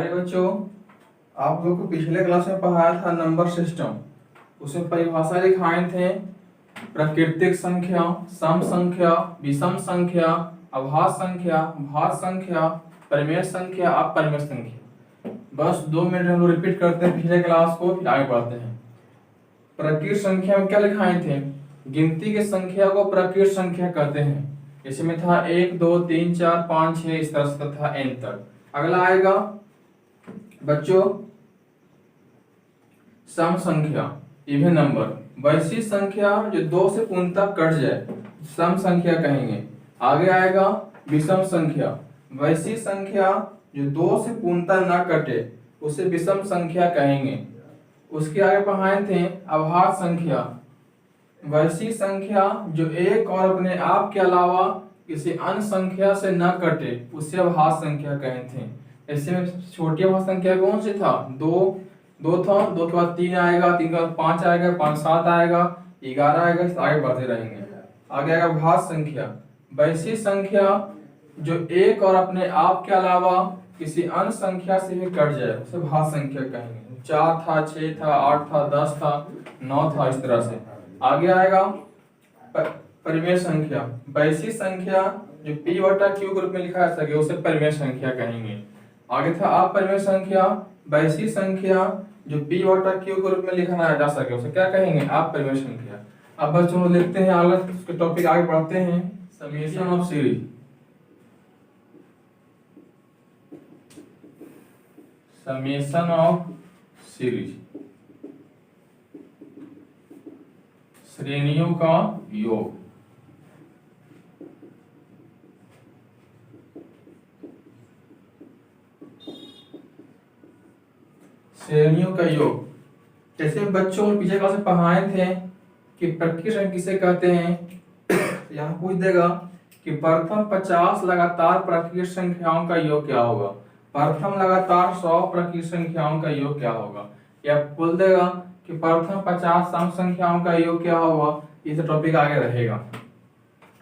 अरे बच्चों, आप लोग को पिछले क्लास में पढ़ाया था नंबर सिस्टम। उसमें परिभाषा लिखाए थे प्राकृतिक संख्या, सम संख्या, विषम संख्या, अभाज्य संख्या, भाज्य संख्या, परिमेय संख्या, अपरिमेय संख्या। बस 2 मिनट हम लोग रिपीट करते हैं पिछले क्लास को, फिर आगे बढ़ते हैं। प्राकृतिक संख्या में क्या लिखाए थे? गिनती की संख्या को प्राकृतिक संख्या कहते हैं। इसमें था 1 2 3 4 5 6 इस तरह से था n तक। अगला आएगा बच्चों सम संख्या, इवन नंबर, वैसी संख्या जो 2 से पूर्णतः कट जाए, सम संख्या कहेंगे। आगे आएगा विषम संख्या, वैसी संख्या जो 2 से पूर्णतः ना कटे उसे विषम संख्या कहेंगे। उसके आगे पढ़ाए थे अभाज्य संख्या, वैसी संख्या जो एक और अपने आप के अलावा किसी अन्य संख्या से न कटे उसे अभाज्य संख्या कहे थे। ऐसे में छोटी अभाज्य संख्या कौन सी था? 2 था, 2 के बाद 3 आएगा, 3 के बाद 5 आएगा, 5 7 आएगा, 11 आएगा, आगे बढ़ते रहेंगे। आगे आएगा भाज्य संख्या, वैसी संख्या जो एक और अपने आप के अलावा किसी अन्य संख्या से भी कट जाए उसे भाज्य संख्या कहेंगे। 4 था, 6 था, 8 था, 10 था, 9 था, इस तरह से। आगे आएगा परिमेय संख्या, वैसी संख्या जो p/q के रूप में लिखा जा सके उसे परिमेय संख्या कहेंगे। आगे था अपरिमेय संख्या, वैसी संख्या जो p/q के रूप में लिखा जा सके उसे क्या कहेंगे? अपरिमेय संख्या। अब बच्चों देखते हैं अगला उसके टॉपिक आगे बढ़ते हैं। Summation of series, summation of series, श्रेणियों का योग। श्रेणियों का योग, जैसे बच्चों पीछे क्लास में पढ़ाए थे कि प्राकृतिक संख्या किसे कहते हैं। यहाँ पूछ देगा कि प्रथम 50 लगातार प्राकृतिक संख्याओं का योग क्या होगा, प्रथम लगातार 100 प्राकृतिक संख्याओं का योग क्या होगा, या बोल देगा कि प्रथम 50 सम संख्याओं का योग क्या होगा। इस टॉपिक आगे रहेगा।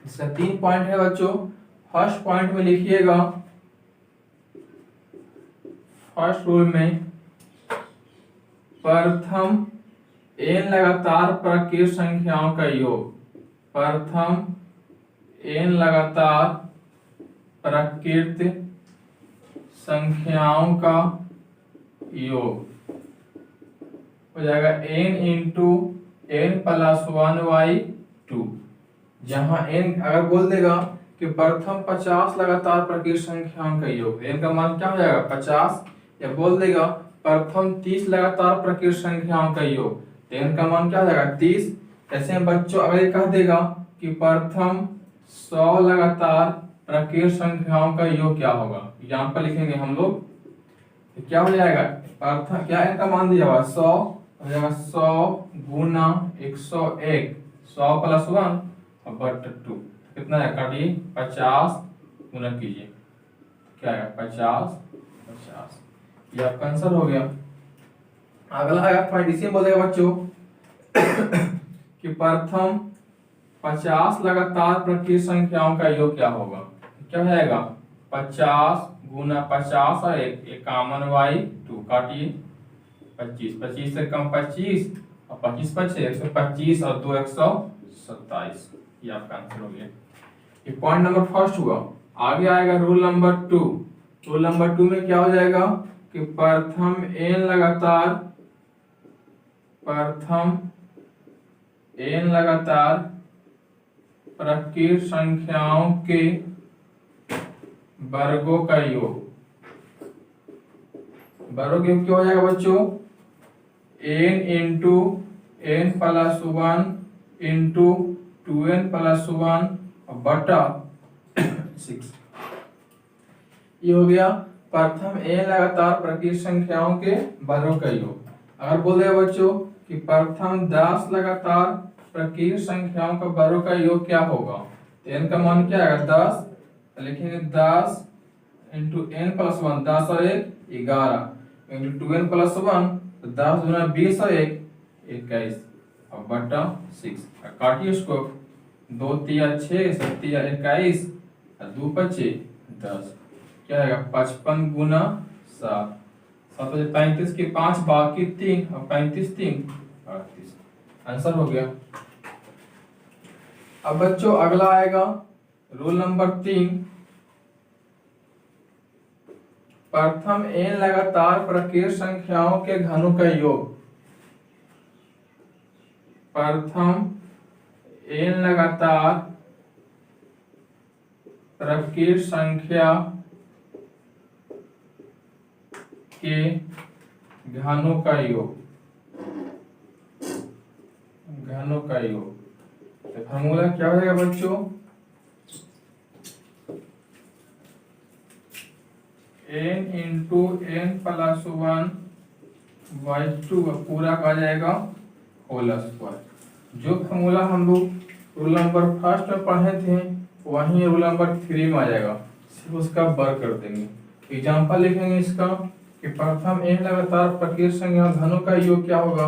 इसका 3 पॉइंट है बच्चों। फर्स्ट पॉइंट में लिखिएगा, फर्स्ट रूल में प्रथम n लगातार प्राकृतिक संख्याओं का योग, प्रथम n लगातार प्राकृतिक संख्याओं का योग हो जाएगा n इंटू n प्लस 1/2। जहां n अगर बोल देगा कि प्रथम 50 लगातार प्राकृतिक संख्याओं का योग, n का मान क्या हो जाएगा? 50। या बोल देगा प्रथम 30 लगातार प्राकृतिक संख्याओं का योग, तो n का मान क्या हो जाएगा? 30। ऐसे में बच्चों अगर ये कह देगा कि प्रथम 100 लगातार प्राकृतिक संख्याओं का योग क्या होगा, यहाँ पर लिखेंगे हम लोग, तो क्या हो जाएगा? प्रथम क्या n का मान दिया हुआ? 100 हो जाएगा 100 गुना 101, 100 प्लस 1 बट 2 कितना है? काटिए 50 गुना कीजिए, क्या है? 50 50। ये आपका आंसर हो गया। अगला है पॉइंट, इसी में बोलेगा बच्चों कि प्रथम 50 लगातार प्राकृतिक संख्याओं का योग क्या होगा। क्या हो जाएगा? 50 गुना 50 और 51/2 काटिए 25, 25 से कम 25 और 25 बचे 125 और 2 127। ये आपका आंसर हो गया। ये पॉइंट नंबर फर्स्ट हुआ। आगे आएगा रूल नंबर 2। रूल नंबर 2 में क्या हो जाएगा कि प्रथम n लगातार प्राकृतिक संख्याओं के वर्गों का योग, वर्गों का योग क्या हो जाएगा बच्चों? n into n plus 1 into 2n plus 1 बटा 6। ये हो गया प्रथम n लगातार प्राकृतिक संख्याओं के वर्गों का योग। अगर बोल दिया बच्चों कि प्रथम 10 लगातार प्राकृतिक संख्याओं का वर्गों का योग क्या होगा, तो n का मान क्या आएगा? 10। लिखेंगे 10 इंटू n प्लस 1, 10 और 1 11 इंटू 2n प्लस 1, तो 10 गुना 20 और 1 21 और बटा 6। काटिए उसको, 2 3 6 7 21 और 2 5 10, क्या आएगा? 55 गुना 7 7 बजे 35 की 5 बाकी 3 और 35 3 38। आंसर हो गया। अब बच्चों अगला आएगा रूल नंबर 3। प्रथम n लगातार प्रकीर्ण संख्याओं के घनों का योग। प्रथम n लगातार प्रकीर्ण संख्या के घनों का योग। घनों का योग तो फॉर्मूला क्या हो जाएगा बच्चों? n into n plus 1 by 2 पूरा का जाएगा होल स्क्वायर। जो फॉर्मूला हम लोग रूल नंबर फर्स्ट में पढ़े थे वहीं रूल नंबर 3 में आ जाएगा, सिर्फ उसका वर्क कर देंगे। एग्जाम्पल लिखेंगे इसका कि प्रथम n लगातार प्रकीर्ण संख्या घनों का योग क्या होगा।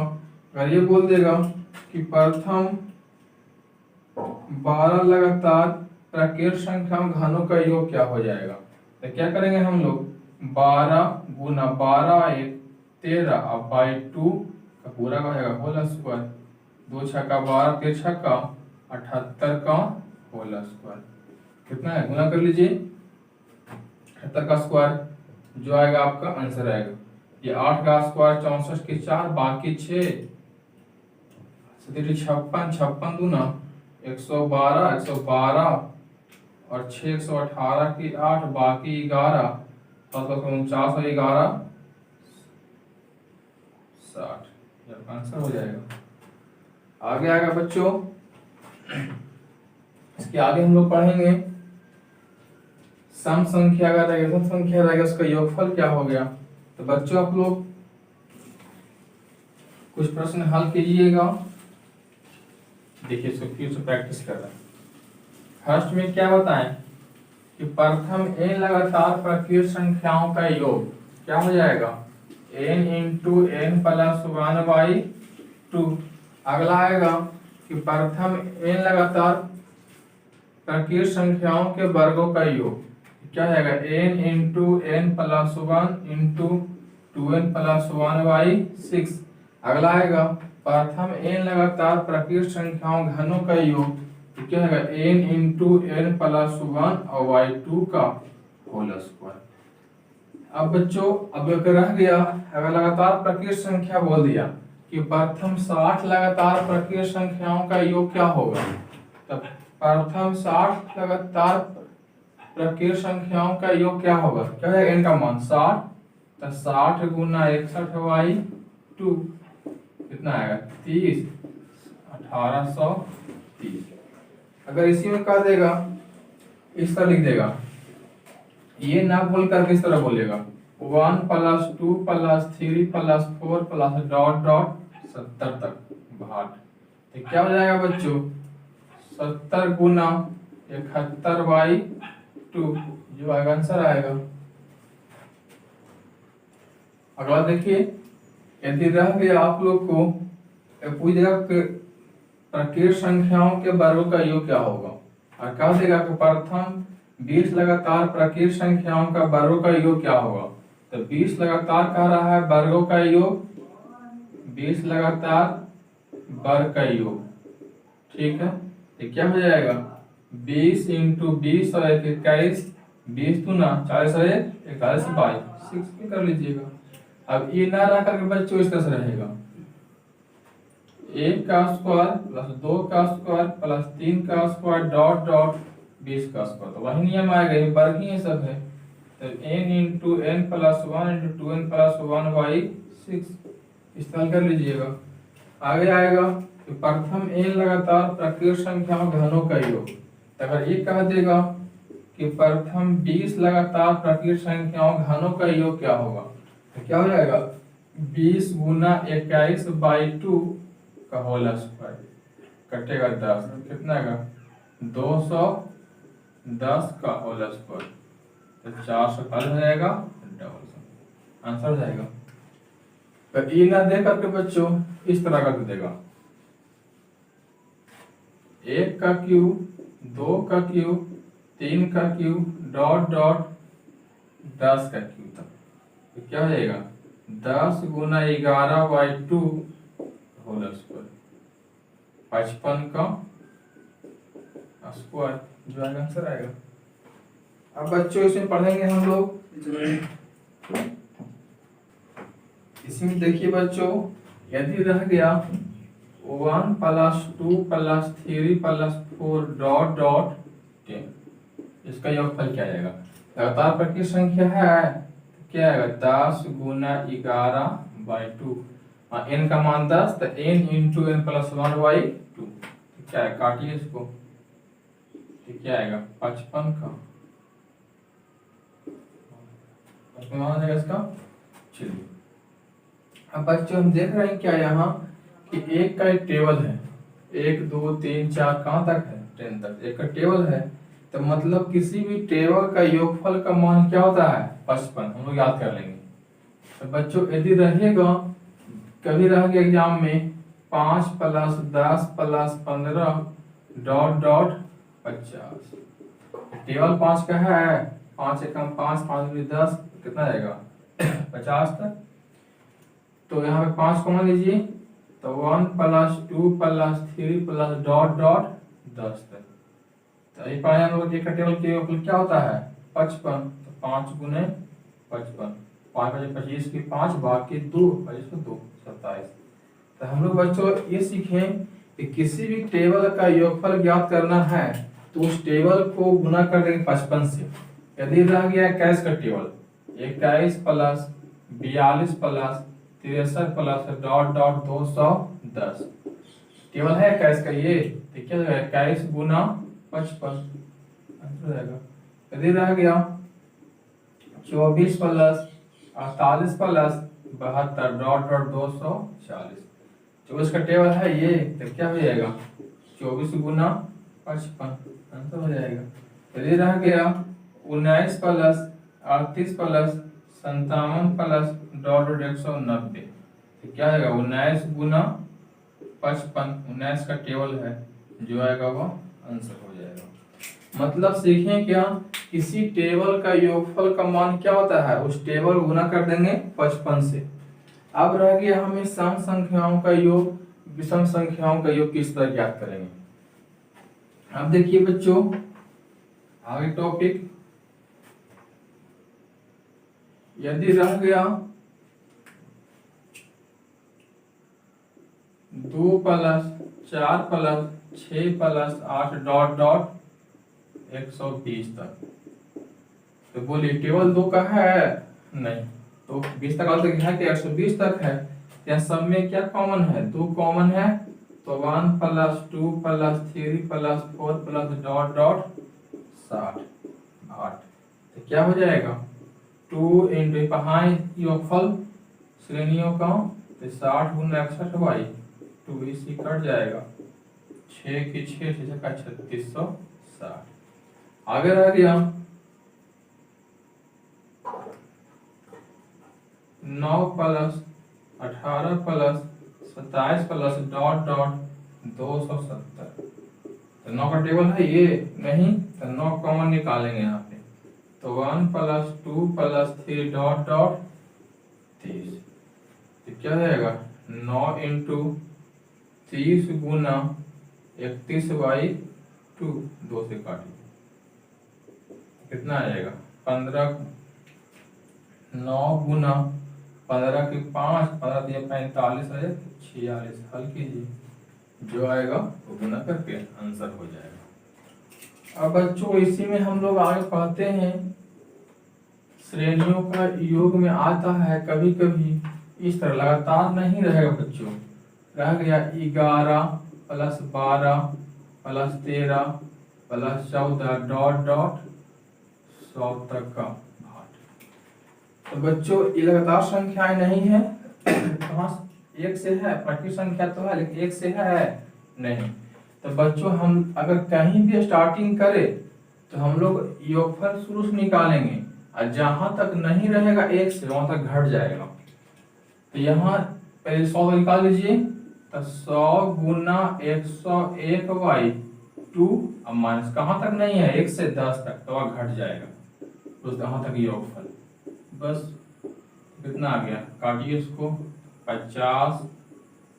अगर ये बोल देगा कि प्रथम 12 लगातार प्रकीर्ण संख्या घनों का योग क्या हो जाएगा, तो क्या करेंगे हम लोग 12 गुना 12 1 13 अब बाई 2 का पूरा का हो जाएगा होल स्क्वायर। 2 छक्का 12 3 छक्का 78 का होल स्क्वायर। कितना है गुना कर लीजिए 78 का स्क्वायर, जो आएगा आपका आंसर आएगा। ये 8 का स्क्वायर 64 की 4 बाकी 6 56 56 दूना 112 112 और 6 118 की 8 बाकी 11 749 और 11 60। आंसर हो जाएगा। आगे आएगा बच्चों, इसके आगे हम लोग पढ़ेंगे सम संख्या अगर रहेगा सम संख्या रहेगा उसका योगफल क्या हो गया। तो बच्चों आप लोग कुछ प्रश्न हल कीजिएगा, देखिए इसको फिर से प्रैक्टिस कर रहे हैं। फर्स्ट में क्या बताएं कि प्रथम n लगातार प्रकीर्ण संख्याओं का योग क्या हो जाएगा n into n plus 1 by 2। अगला आएगा कि प्रथम n लगातार प्रकीर्ण संख्याओं के वर्गों का योग क्या जाएगा n into n plus 1 into 2n plus 1 by 6। अगला आएगा प्रथम n लगातार प्रकीर्ण संख्याओं घनों का योग क्या है n इंटू n प्लस 1 और बाई 2 का होल स्क्वायर। अब बच्चों अब अगर रह गया अगर लगातार प्रकीर्ण संख्या बोल दिया कि प्रथम 60 लगातार प्रकीर्ण संख्याओं का योग क्या होगा, तब प्रथम 60 लगातार प्रकीर्ण संख्याओं का योग क्या होगा, क्या है n का मान 60 तो 60 गुना 61 बाई 2 कितना आएगा 30 1830। अगर इसी में कह देगा इस तरह लिख देगा, ये ना बोल कर इस तरह बोलेगा 1 plus 2 plus 3 plus 4 plus dot dot 70 तक भाग, तो क्या हो जाएगा बच्चों 70 गुना 71 बाई 2 जो आएगा आंसर आएगा। अगला देखिए यदि रह गया आप लोग को पूछेगा प्रकीर्ण संख्याओं के वर्गों का योग क्या होगा और कह देगा कि प्रथम 20 लगातार प्रकीर्ण संख्याओं का वर्गों का योग क्या होगा, तो 20 लगातार कह रहा है वर्गों का योग 20 लगातार वर्ग का योग, ठीक है। तो क्या हो जाएगा 20 इंटू 20 और 21 20 दूना 40 और 41 बाई 6 कर लीजिएगा। अब ये ना रह करके बच्चों इस तरह से रहेगा 1 का स्क्वायर प्लस 2 का स्क्वायर प्लस 3 का स्क्वायर डॉट डॉट 20 का स्क्वायर, तो वही नियम आएगा, ये वर्ग ही सब है। तो n into n plus 1 into 2n plus 1 by 6 इस्तेमाल कर लीजिएगा। आगे आएगा कि प्रथम n लगातार प्रकीर्ण संख्याओं घनों का योग, तो अगर ये कह देगा कि प्रथम 20 लगातार प्रकीर्ण संख्याओं घनों का योग क्या होगा, तो क्या हो जाएगा 20 गुना 21 बाई 2 का होल स्क्वायर कटेगा 10 कितना आएगा 210 का होल स्क्वायर, तो 440 हो जाएगा डबल आंसर हो जाएगा। तो ये ना दे करके बच्चों इस तरह कर देगा 1 का क्यूब 2 का क्यूब 3 का क्यूब डॉट डॉट 10 का क्यूब तक, तो क्या हो जाएगा 10 गुना 11/2 होल स्क्वायर, 55 का स्क्वायर, जो आएगा आंसर आएगा। अब बच्चों इसमें पढ़ेंगे हम लोग, इसमें देखिए बच्चों, यदि रह गया 1 + 2 + 3 + 4 डॉट डॉट 10, इसका योगफल क्या आएगा? लगातार प्रकृत संख्या है, क्या आएगा? 10 गुना 11/2, और n का मान 10, तो n × n + 1/2, क्या है? काटिए इसको, तो क्या आएगा? 55 का 55 मान आएगा इसका। चलिए अब बच्चों हम देख रहे हैं क्या यहाँ कि एक का एक टेबल है, 1 2 3 4 कहाँ तक है? 10 तक एक का टेबल है, तो मतलब किसी भी टेबल का योगफल का मान क्या होता है? 55, हम लोग याद कर लेंगे। तो बच्चों यदि रहेगा, कभी रह गया एग्जाम में 5 + 10 + 15 डॉट डॉट 50, टेबल 5 का है, 5 एकम 5, 5 × 10 कितना आएगा? 50 तक। तो यहाँ पे 5 कॉमन लीजिए, तो 1 + 2 + 3 + डॉट डॉट 10 तक। तो ये पाए हम लोग एक टेबल के ऊपर क्या होता है? 55, तो 5 गुने 55, 5 × 25 की 5, बाकी 2 25 को 2 27। तो हम लोग बच्चों ये सीखें कि किसी भी टेबल का योगफल ज्ञात करना है तो उस टेबल को गुना कर देंगे 55 से। यदि रह गया 21 का टेबल, 21 + 42 + 63 + डॉट डॉट 210, टेबल है 21 का, ये तो क्या होगा? 21 गुना 55 आंसर आएगा। यदि रह गया 24 + 48 + 72 डॉट डॉट 240, 24 का टेबल है ये, तो क्या हो जाएगा? 24 गुना 55 आंसर हो जाएगा। यदि रह गया 19 + 38 + 57 + डॉट डॉट 190, तो क्या आएगा? 19 गुना 55, 19 का टेबल है, जो आएगा वो आंसर हो जाएगा। मतलब सीखें क्या, किसी टेबल का योगफल का मान क्या होता है? उस टेबल को गुना कर देंगे 55 से। अब रह गया हमें सम संख्याओं का योग, विषम संख्याओं का योग किस तरह ज्ञात करेंगे। अब देखिए बच्चों, आगे टॉपिक, यदि रह गया 2 + 4 + 6 + 8 डॉट डॉट 120 तक, तो बोलिए टेबल 2 का है? नहीं, तो 20 तक है कि 120 तक है। यहाँ सब में क्या कॉमन है? 2 कॉमन है, तो 1 + 2 + 3 + 4 + डॉट डॉट 60 8, तो क्या हो जाएगा? 2 × पहाई योगफल श्रेणियों का, तो 60 गुना 61/2, इसी कट जाएगा, 6 की 6 6 का 3660। आगे रह गया 9 + 18 + 27 + डॉट डॉट 270, तो 9 का टेबल है ये? नहीं, तो 9 कॉमन निकालेंगे यहाँ पे, तो 1 + 2 + 3 डॉट डॉट 30, तो क्या जाएगा? 9 × 30 गुना 31/2, 2 से काटिए, कितना आ जाएगा? 15, 9 गुना 15 की 5, 15 दिए 45 है, 46, हल कीजिए, जो आएगा वो गुना करके आंसर हो जाएगा। अब बच्चों इसी में हम लोग आगे पढ़ते हैं, श्रेणियों का योग में आता है कभी कभी इस तरह, लगातार नहीं रहेगा बच्चों। रह गया 11 + 12 + 13 + 14 डॉट डॉट 100 तक का भाट। तो बच्चों ये लगातार संख्याएं नहीं है, कहाँ एक से है, प्रकृत संख्या तो है लेकिन एक से है नहीं। तो बच्चों हम अगर कहीं भी स्टार्टिंग करें तो हम लोग योगफल शुरू से निकालेंगे, और जहां तक नहीं रहेगा एक से वहां तक घट जाएगा। तो यहाँ पहले 100 निकाल लीजिए, तो 100 गुना 101/2, अब माइनस कहाँ तक नहीं है? 1 से 10 तक, तो वह घट जाएगा, तो कहाँ तक योगफल, बस कितना आ गया, काटिए इसको, 50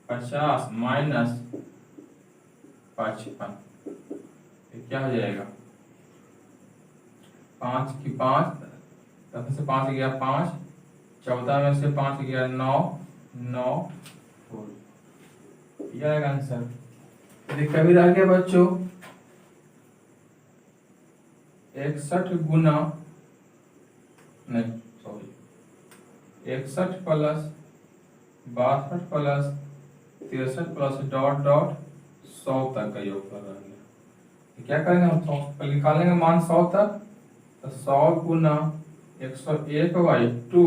50 माइनस 55, क्या हो जाएगा, 5 की 5, 10 से 5 गया 5, 14 में से 5 गया 9, 9 4, यह आएगा आंसर। यदि कभी रह गया बच्चों 61 गुना, नहीं sorry, 61 plus 62 plus 63 plus dot dot 100 तक का योगफल रह गया। क्या करेंगे हम, 100 निकालेंगे मान 100 तक, तो 100 गुना 101/2,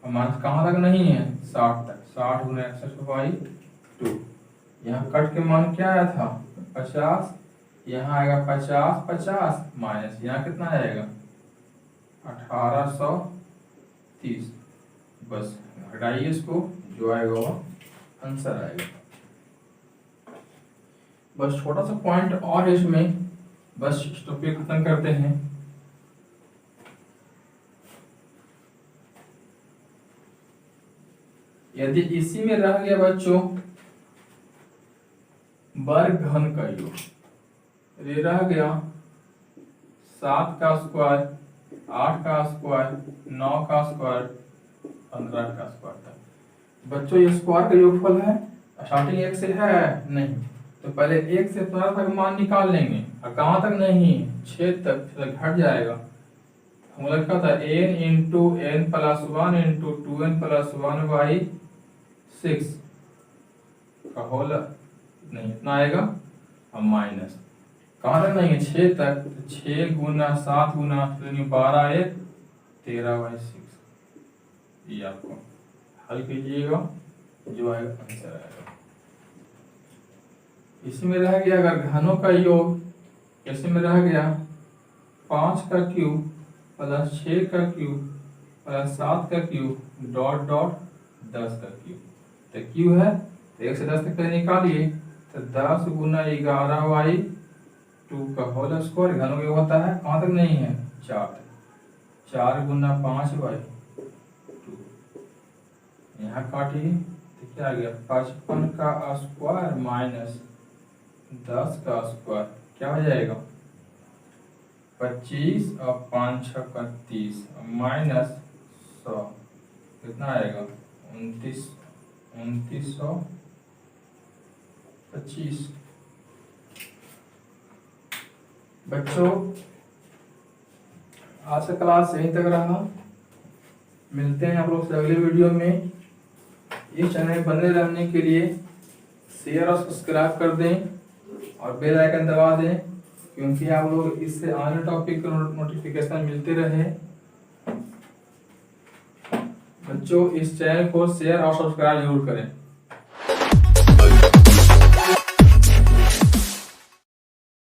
मान कहाँ तक नहीं है, 60 तक, 60 गुना 61/2। यहाँ कट के मान क्या आया था, 50, यहाँ आएगा 50 50 माइनस यहाँ कितना आएगा 1830, बस हटाइए इसको, जो आएगा वो आंसर आएगा। बस छोटा सा पॉइंट और है इसमें, बस इस टॉपिक खत्म करते हैं। यदि इसी में रह गया बच्चों वर्ग घन का योग, ये रह गया 7 का स्क्वायर, 8 का स्क्वायर, 9 का स्क्वायर, 15 का स्क्वायर तक। बच्चों ये स्क्वायर का योगफल है, स्टार्टिंग 1 से है नहीं, तो पहले 1 से 15 तक मान निकाल लेंगे, और कहाँ तक नहीं, 6 तक घट जाएगा। हम लोग क्या था, n into n plus 1 into 2n plus 1/6 का होल नहीं, इतना आएगा, और माइनस कहाँ तक नहीं है, 6 तक, तो 6 गुना 7 गुना 12 1 13/6। ये आपको हल कीजिएगा, जो आएगा आंसर आएगा। इसमें रह गया अगर घनों का योग, इसमें रह गया 5 का क्यूब प्लस 6 का क्यूब प्लस 7 का क्यूब डॉट डॉट 10 का क्यूब, तो क्यूब है तो 1 से 10 तक निकालिए, तो 10 गुना 11/2 का होल स्क्वायर, घनों का होता है, कहाँ तक नहीं है, 4 तक, 4 गुना 5/2, यहाँ काटिए तो क्या आ गया, 55 का स्क्वायर माइनस 10 का स्क्वायर, क्या हो जाएगा 25 और 5 6 30 माइनस 100, कितना आएगा 2925। बच्चों आज का क्लास यहीं तक रहा, मिलते हैं आप लोग से अगले वीडियो में। ये चैनल बने रहने के लिए शेयर और सब्सक्राइब कर दें और बेल आइकन दबा दें, क्योंकि आप लोग इससे आने टॉपिक के नोटिफिकेशन मिलते रहे। बच्चों इस चैनल को शेयर और सब्सक्राइब जरूर करें।